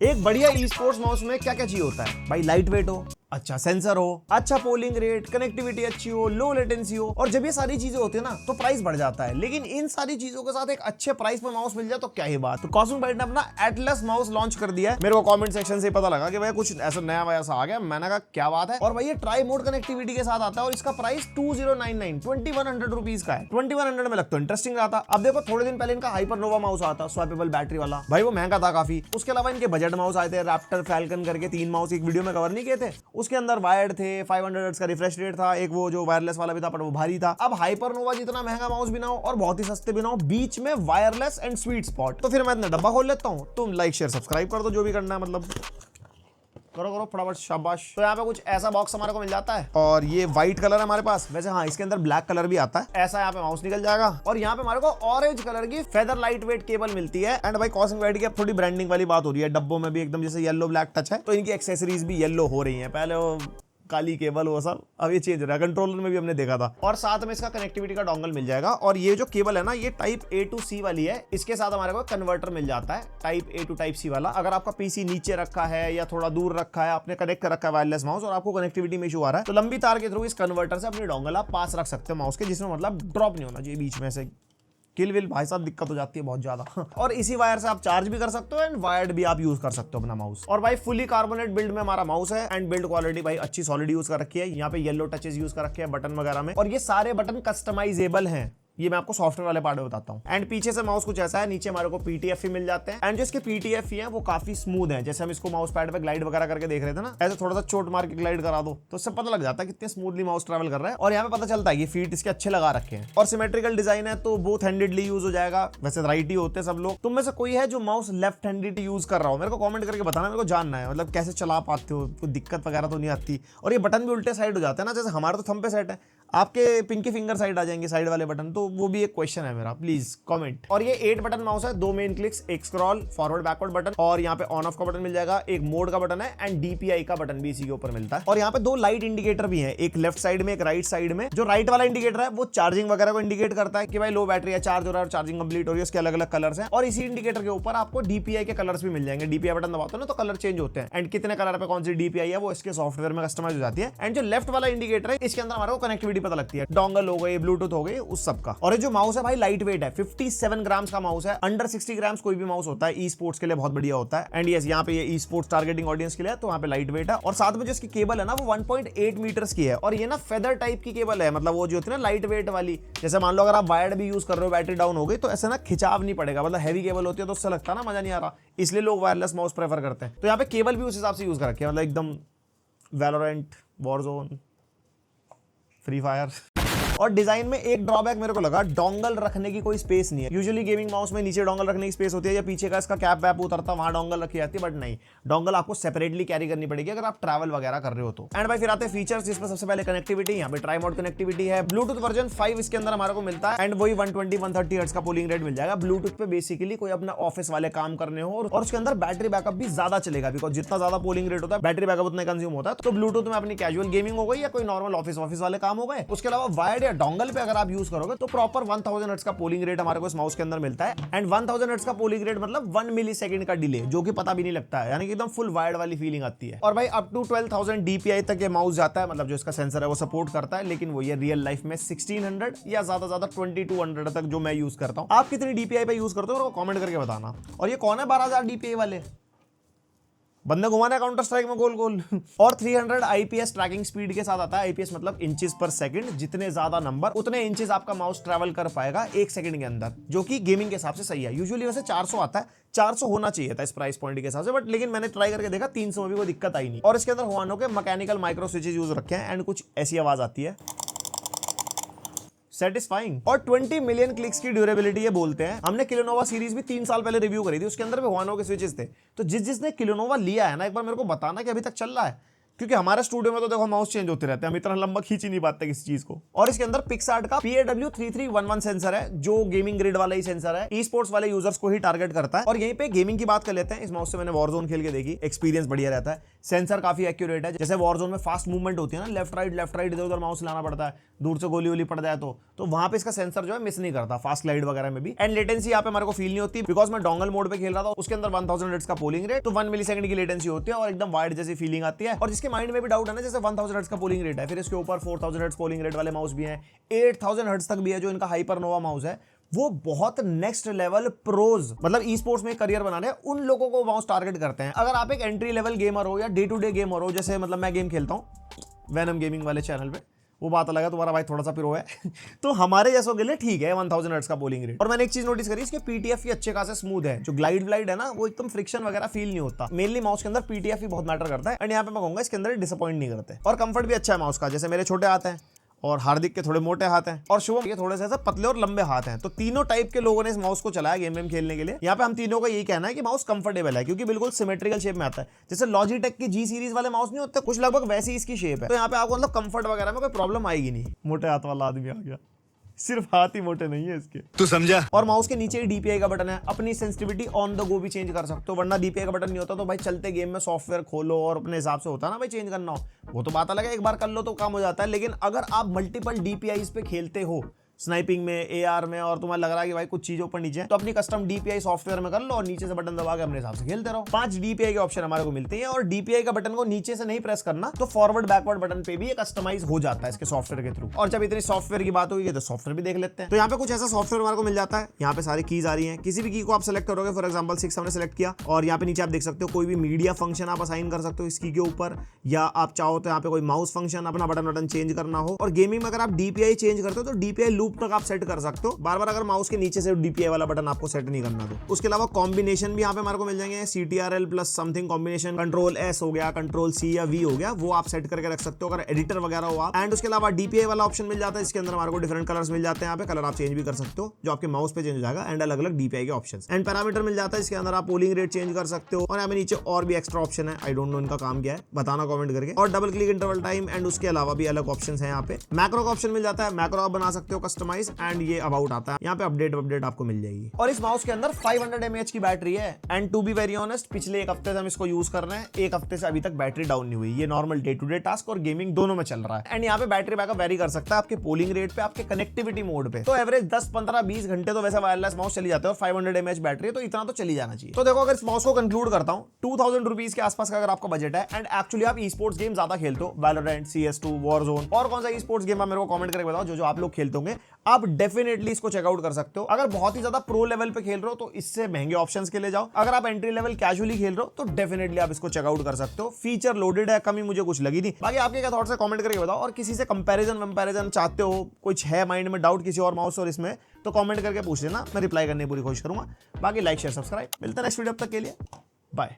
एक बढ़िया e sports mouse में क्या क्या चाहिए होता है भाई? लाइट वेट हो, अच्छा सेंसर हो, अच्छा पोलिंग रेट, कनेक्टिविटी अच्छी हो, लो लेटेंसी हो। और जब ये सारी चीजें होती है ना तो प्राइस बढ़ जाता है। लेकिन इन सारी चीजों के साथ एक अच्छे प्राइस पर माउस मिल जाए तो क्या ही बात। तो कॉस्मिक बाइट ने अपना एटलस माउस लॉन्च कर दिया है। मेरे को कमेंट सेक्शन से पता लगा कि भाई कुछ ऐसा नया वैसा आ गया। मैंने कहा क्या बात है। और भाई ये ट्राई मोड कनेक्टिविटी के साथ आता है और इसका प्राइस 2099 2100 रुपीज का है। 2100 में लगता है इंटरेस्टिंग रहा था। अब देखो थोड़े दिन पहले इनका हाइपरनोवा माउस आता, स्वैपेबल बैटरी वाला, भाई वो महंगा था काफी। उसके अलावा इनके बजट माउस आए थे, रैप्टर, फैल्कन करके 3 माउस एक वीडियो में कवर नहीं किए थे। उसके अंदर वायर्ड थे, 500 हर्ट्ज का रिफ्रेश रेट था, एक वो जो वायरलेस वाला भी था पर वो भारी था। अब हाइपरनोवा जितना महंगा माउस भी ना हो और बहुत ही सस्ते भी ना हो, बीच में वायरलेस एंड स्वीट स्पॉट। तो फिर मैं इतना डब्बा खोल लेता हूँ। तुम लाइक शेयर सब्सक्राइब कर दो, जो भी करना है मतलब करो करो फटाफट, शाबाश। तो यहाँ पे कुछ ऐसा बॉक्स हमारे को मिल जाता है और ये व्हाइट कलर है हमारे पास। वैसे हाँ, इसके अंदर ब्लैक कलर भी आता है। ऐसा यहाँ पे माउस निकल जाएगा और यहाँ पे हमारे को ऑरेंज कलर की फेदर लाइट वेट केबल मिलती है। एंड भाई कॉस्मिक बाइट की अब थोड़ी ब्रांडिंग वाली बात हो रही है। डब्बों में भी एकदम जैसे येलो ब्लैक टच है, तो इनकी एक्सेसरीज भी येलो हो रही है। पहले वो काली केबल वो सब, अब ये चेंज हो रहा है। कंट्रोलर में भी हमने देखा था। और साथ में इसका कनेक्टिविटी का डोंगल मिल जाएगा। और ये जो केबल है ना, ये टाइप A to C वाली है। इसके साथ हमारे को कन्वर्टर मिल जाता है type A to type C वाला। अगर आपका पीसी नीचे रखा है या थोड़ा दूर रखा है, आपने कनेक्ट कर रखा है वायरलेस माउस और आपको कनेक्टिविटी में इशू आ रहा है, तो लंबी तार के थ्रू इस कन्वर्टर से अपनी डोंगल आप पास रख सकते हो माउस के, जिसमें मतलब ड्रॉप नहीं होना चाहिए बीच में से। किल विल भाई साहब दिक्कत हो जाती है बहुत ज्यादा। और इसी वायर से आप चार्ज भी कर सकते हो एंड वायर्ड भी आप यूज कर सकते हो अपना माउस। और भाई फुली कार्बोनेट बिल्ड में हमारा माउस है एंड बिल्ड क्वालिटी भाई अच्छी सॉलिड यूज कर रखी है। यहाँ पे येलो टचेस यूज कर रखे हैं बटन वगैरह में, और ये सारे बटन कस्टमाइजेबल हैं। ये मैं आपको सॉफ्टवेयर वाले पार्ट में बताता हूँ। एंड पीछे से माउस कुछ ऐसा है, नीचे हमारे को पीटीएफ ही मिल जाते हैं। एंड जो इसके पीटीएफ ही है वो काफी स्मूथ है। जैसे हम इसको माउस पैड पे ग्लाइड वगैरह करके देख रहे थे ना, ऐसे थोड़ा सा चोट मार के ग्लाइड करा दो तो उससे पता लग जाता है कितने स्मूथली माउस ट्रैवल कर रहा है। और यहाँ पे पता चलता है कि फीट इसके अच्छे लगा रखे हैं और सिमेट्रिकल डिजाइन है, तो बोथ हैंडेडली यूज हो जाएगा। वैसे राइट ही होते हैं सब लोग। तुम में से कोई है जो माउस लेफ्ट हैंडेड यूज कर रहा हो? मेरे को कमेंट करके बताना, मेरे को जानना है मतलब कैसे चला पाते हो, कोई दिक्कत वगैरह तो नहीं आती। और ये बटन भी उल्टे साइड हो जाते हैं ना, जैसे हमारे तो थंब पे सेट है, आपके पिंकी फिंगर साइड आ जाएंगे साइड वाले बटन। तो वो भी एक क्वेश्चन है मेरा, प्लीज कमेंट। और ये 8 बटन माउस है, 2 मेन क्लिक्स, एक स्क्रॉल, फॉरवर्ड बैकवर्ड बटन, और यहाँ पे ऑन ऑफ का बटन मिल जाएगा, एक मोड का बटन है एंड डीपीआई का बटन भी इसी के ऊपर मिलता है। और यहाँ पे 2 लाइट इंडिकेटर भी हैं, एक लेफ्ट साइड में एक राइट साइड में। जो राइट वाला इंडिकेटर है वो चार्जिंग वगैरह को इंडिकेट करता है कि भाई लो बैटरी है, चार्ज हो रहा है और चार्जिंग कंप्लीट हो रही है। उसके अलग अलग कलर्स हैं और इसी इंडिकेटर के ऊपर आपको डीपीआई के कलर्स भी मिल जाएंगे। डीपीआई बटन दबाते हो ना तो कलर चेंज होते हैं एंड कितने कलर पे कौन सी डीपीआई है वो इसके सॉफ्टवेयर में कस्टमाइज हो जाती है। एंड जो लेफ्ट वाला इंडिकेटर है इसके अंदर हमारे को कनेक्टिविटी पता लगती है, डोंगल हो गई, ब्लूटूथ हो गई, उस सब का। और ये जो माउस है भाई लाइट वेट है, 57 ग्राम्स का माउस है। अंडर 60 ग्राम्स कोई भी माउस होता है ई स्पोर्ट्स के लिए बहुत बढ़िया होता है। एंड यस, यहाँ पे ये ई स्पोर्ट्स टारगेटिंग ऑडियंस के लिए तो वहाँ पे लाइट वेट है। और साथ में जो इसकी केबल है ना वो 1.8 मीटर्स की है और ये ना फेदर टाइप की केबल है। मतलब वो जो होती है ना लाइट वेट वाली, जैसे मान लो अगर आप वायर्ड भी यूज कर रहे हो, बैटरी डाउन हो गई तो ऐसे ना खिंचाव नहीं पड़ेगा। मतलब हैवी केबल होती है तो उससे लगता है ना मजा नहीं आ रहा, इसलिए लोग वायरलेस माउस प्रेफर करते हैं। तो यहाँ पे केबल भी उस हिसाब से यूज कर रखी है, मतलब एकदम वैलोरेंट, वॉरजोन, फ्री फायर। और डिजाइन में एक ड्रॉबैक मेरे को लगा, डोंगल रखने की कोई स्पेस नहीं है। यूजुअली गेमिंग माउस में नीचे डोंगल रखने की स्पेस होती है या पीछे का इसका कैप वैप उतरता वहां डोंगल रखी जाती है, बट नहीं, डोंगल आपको सेपरेटली कैरी करनी पड़ेगी अगर आप ट्रैवल वगैरह कर रहे हो तो। एंड भाई फिर आते हैं फीचर्स, जिसमें सबसे पहले कनेक्टिविटी। यहाँ पे ट्राई मोड कनेक्टिविटी है, ब्लूटूथ वर्जन 5 इसके अंदर हमारे को मिलता है एंड वही 120-130 हर्ट्ज का पोलिंग रेट मिल जाएगा। ब्लूटूथ पे बेसिकली कोई अपना ऑफिस वाले काम करने हो, और उसके अंदर बैटरी बैकअप भी ज्यादा चलेगा, बिकॉज जितना ज्यादा पोलिंग रेट होता है बैटरी बैकअप उतना कंज्यूम होता है। तो ब्लूटूथ में अपनी कैजुअल गेमिंग हो गई या कोई नॉर्मल ऑफिस वाले काम हो गए। उसके अलावा वायर्ड या डोंगल पे अगर आप यूज करोगे तो प्रॉपर 1000 हर्ट्ज का पोलिंग रेट हमारे को इस माउस के अंदर मिलता है। एंड 1000 हर्ट्ज का पोलिंग रेट मतलब 1 मिली सेकंड का डिले, जो कि पता भी नहीं लगता है, यानी कि एकदम फुल वायर्ड वाली फीलिंग आती है। और भाई अप टू 12000 डीपीआई तक ये माउस जाता है, मतलब जो इसका सेंसर है वो सपोर्ट करता है। लेकिन वो ये रियल लाइफ में 1600 या ज्यादा 2200 तक जो मैं यूज करता हूँ। आप कितनी डीपीआई पे यूज करते हो वो कमेंट करके बताना। और ये कौन है 12000 डीपीआई वाले बंदे घुमाने काउंटर स्ट्राइक में गोल गोल। और 300 आईपीएस ट्रैकिंग स्पीड के साथ आता है। आईपीएस मतलब इंचेस पर सेकंड, जितने ज्यादा नंबर उतने इंचेस आपका माउस ट्रैवल कर पाएगा 1 सेकंड के अंदर, जो कि गेमिंग के हिसाब से सही है। यूजुअली वैसे 400 आता है, 400 होना चाहिए था इस प्राइस पॉइंट के हिसाब से, बट लेकिन मैंने ट्राई करके देखा 300 में भी कोई दिक्कत आई नहीं। और इसके अंदर हुआनो के मैकेनिकल माइक्रो स्विचेस यूज रखे हैं एंड कुछ ऐसी आवाज आती है सेटिस्फाइंग। और 20 मिलियन क्लिक्स की ड्यूरेबिलिटी ये बोलते हैं। हमने किलोनोवा सीरीज भी 3 साल पहले रिव्यू करी थी, उसके अंदर भी हुआनो के स्विचेस थे। तो जिसने किलोनोवा लिया है ना, एक बार मेरे को बताना कि अभी तक चल रहा है, क्योंकि हमारे स्टूडियो में तो देखो माउस चेंज होते रहते हैं, हम इतना लंबा खींच ही नहीं पाते किसी चीज को। और इसके अंदर पिक्सआर्ट का PAW3311 सेंसर है, जो गेमिंग ग्रिड वाला ही सेंसर है, ई स्पोर्ट्स वाले यूजर्स को ही टारगेट करता है। और यहीं पे गेमिंग की बात कर लेते हैं। इस माउस से मैंने वॉरजोन खेल के देखी, एक्सपीरियंस बढ़िया रहता है। सेंसर काफी एक्यूरेट है, जैसे वॉरजोन में फास्ट मूवमेंट होती है ना, लेफ्ट राइट इधर उधर माउस लाना पड़ता है, दूर से गोली वोली पड़ जाए तो वहां पे इसका सेंसर जो है मिस नहीं करता, फास्ट स्लाइड वगैरह में भी। एंड लेटेंसी यहाँ पे हमारे को फील नहीं होती, बिकॉज मैं डोंगल मोड पे खेल रहा था, उसके अंदर 1000 हर्ट्ज का पोलिंग रेट, तो 1 मिलीसेकंड की लेटेंसी होती है और एकदम वाइड जैसी फीलिंग आती है। और जिसके माइंड में भी डाउट है ना, जैसे 1000 हर्ट्ज का पोलिंग रेट है, फिर इसके ऊपर 4000 हर्ट्ज पोलिंग रेट वाले माउस भी हैं, 8000 हर्ट्ज तक भी है जो इनका हाइपरनोवा माउस है। वो बहुत नेक्स्ट लेवल प्रोज, मतलब ई स्पोर्ट्स में करियर बनाने उन लोगों को माउस टारगेट करते हैं। अगर आप एक एंट्री लेवल गेमर हो या डे टू डे गेमर हो, जैसे मतलब मैं गेम खेलता हूँ वेनम गेमिंग वाले चैनल पे, वो बात अलग है, तुम्हारा भाई थोड़ा सा प्रो है तो हमारे जैसों के लिए ठीक है 1000 हर्ट्ज का पोलिंग रेट। और मैंने एक चीज नोटिस करी, इसके पीटीएफ भी अच्छे खासे स्मूथ है, जो ग्लाइड है ना, वो एकदम फ्रिक्शन वगैरह फील नहीं होता। मेनली माउस के अंदर पीटीएफ भी बहुत मैटर करता है, एंड यहाँ पे मैं कहूंगा इसके अंदर डिसअपॉइंट नहीं करते। और कंफर्ट भी अच्छा है माउस का, जैसे मेरे छोटे हाथ हैं और हार्दिक के थोड़े मोटे हाथ हैं और शुभम के थोड़े से पतले और लंबे हाथ हैं, तो तीनों टाइप के लोगों ने इस माउस को चलाया गेम खेलने के लिए। यहाँ पे हम तीनों का यही कहना है कि माउस कंफर्टेबल है, क्योंकि बिल्कुल सिमेट्रिकल शेप में आता है। जैसे लॉजिटेक की जी सीरीज वाले माउस नहीं होते, कुछ लगभग वैसी इसकी शेप है, तो यहाँ पे आपको मतलब कंफर्ट वगैरह में कोई प्रॉब्लम आएगी नहीं। मोटे हाथ वाला आदमी आ गया, सिर्फ हाथ ही मोटे नहीं है इसके, तू समझा। और माउस के नीचे ही डीपीआई का बटन है, अपनी सेंसिटिविटी ऑन द गो भी चेंज कर सकते हो, वरना डीपीआई का बटन नहीं होता तो भाई चलते गेम में सॉफ्टवेयर खोलो और अपने हिसाब से होता है ना भाई चेंज करना हो, वो तो बात अलग है, एक बार कर लो तो काम हो जाता है। लेकिन अगर आप मल्टीपल डीपीआईज पे खेलते हो, स्नाइपिंग में, एआर में, और तुम्हें लग रहा है कि भाई कुछ चीजों पर नीचे, तो अपनी कस्टम डीपीआई सॉफ्टवेयर में कर लो और नीचे से बटन दबा के अपने हिसाब से खेलते रहो। 5 डीपीआई के ऑप्शन हमारे को मिलते हैं, और डीपीआई का बटन को नीचे से नहीं प्रेस करना, तो फॉरवर्ड बैकवर्ड बटन पे भी कस्टमाइज हो जाता है इसके सॉफ्टवेयर के थ्रू। और जब इतनी सॉफ्टवेयर की बात होगी तो सॉफ्टवेयर भी देख लेते हैं। तो यहाँ पे कुछ ऐसा सॉफ्टवेयर हमारे को मिल जाता है, यहाँ पे सारी कीज आ रही है, किसी भी की को आप सेलेक्ट करोगे, फॉर एग्जाम्पल 6 हमने सेलेक्ट किया, और यहाँ पे नीचे आप देख सकते हो कोई भी मीडिया फंक्शन आप असाइन कर सकते हो इस की के ऊपर, या आप चाहो तो यहाँ पे कोई माउस फंक्शन अपना बटन चेंज करना हो। और गेमिंग में अगर आप डीपीआई चेंज करते हो तो डीपीआई लूप तक आप सेट कर सकते हो, बार बार अगर माउस के नीचे से डीपीआई वाला बटन आपको सेट नहीं करना। तो उसके अलावा कॉम्बिनेशन भी यहाँ पे हमारे को मिल जाएंगे, CTRL plus something combination, control S हो गया, कंट्रोल C या V हो गया, वो आप सेट करके रख सकते हो अगर एडिटर वगैरह हो आप। एंड उसके अलावा डीपीआई वाला ऑप्शन मिल जाता है, इसके अंदर हमारे को डिफरेंट कलर्स मिल जाते हैं, यहाँ पे कलर आप चेंज भी कर सकते हो जो आपके माउस पे चेंज हो जाएगा, एंड अलग अलग डीपीआई के ऑप्शन। एंड पैरामीटर मिल जाता है, इसके अंदर आप पोलिंग रेट चेंज कर सकते हो, और यहाँ पे नीचे और भी एक्स्ट्रा ऑप्शन है, आई डोंट नो इनका काम क्या है, बताना कमेंट करके। और double click interval time, and उसके अलावा भी अलग ऑप्शन है। यहाँ पे मैक्रो का ऑप्शन मिल जाता है, मैक्रो आप बना सकते हो कस्टमाइज, एंड ये अबाउट आता है, यहाँ पे अपडेट आपको मिल जाएगी। और इस माउस के अंदर 500 mAh की बैटरी है, and to be very honest पिछले 1 हफ्ते से हम इसको यूज कर रहे हैं, 1 हफ्ते से अभी तक बैटरी डाउन नहीं हुई। ये normal day to day task और गेमिंग दोनों में चल रहा है। एंड यहाँ पे बैटरी बैकअप वेरी कर सकता है आपके पोलिंग रेट पे, आपके कनेक्टिविटी मोड पे, तो एवरेज 10, 15, 20 घंटे तो वैसे वायरलेस माउस चली जाते हैं, और 500 mAh बैटरी, तो इतना तो चली जाना चाहिए। तो देखो अगर इस माउस को कंक्लूड करता हूँ, 2000 रुपीज के आसपास का अगर आपका बजट है, एंड एक्चुअली आप ई स्पोर्ट्स गेम ज्यादा खेलते हो, वैलोरेंट, CS2, वॉरजोन, और कौन सा ई स्पोर्ट्स गेम आप मेरे को कमेंट करके बताओ जो आप लोग खेलते होंगे, आप डेफिनेटली इसको चेकआउट कर सकते हो। अगर बहुत ही ज्यादा प्रो लेवल पे खेल रहे हो तो इससे महंगे ऑप्शंस के लिए जाओ, अगर आप एंट्री लेवल कैजुअली खेल रहे हो तो डेफिनेटली आप इसको चेकआउट कर सकते हो। फीचर लोडेड है, कमी मुझे कुछ लगी नहीं। बाकी आपके क्या थॉट्स है कमेंट करके बताओ, और किसी से कंपैरिजन चाहते हो, कुछ है माइंड में डाउट किसी और माउस और इसमें, तो कमेंट करके पूछ लेना, मैं रिप्लाई करने की पूरी कोशिश करूंगा। बाकी लाइक शेयर सब्सक्राइब, मिलते हैं नेक्स्ट वीडियो, अब तक के लिए बाय।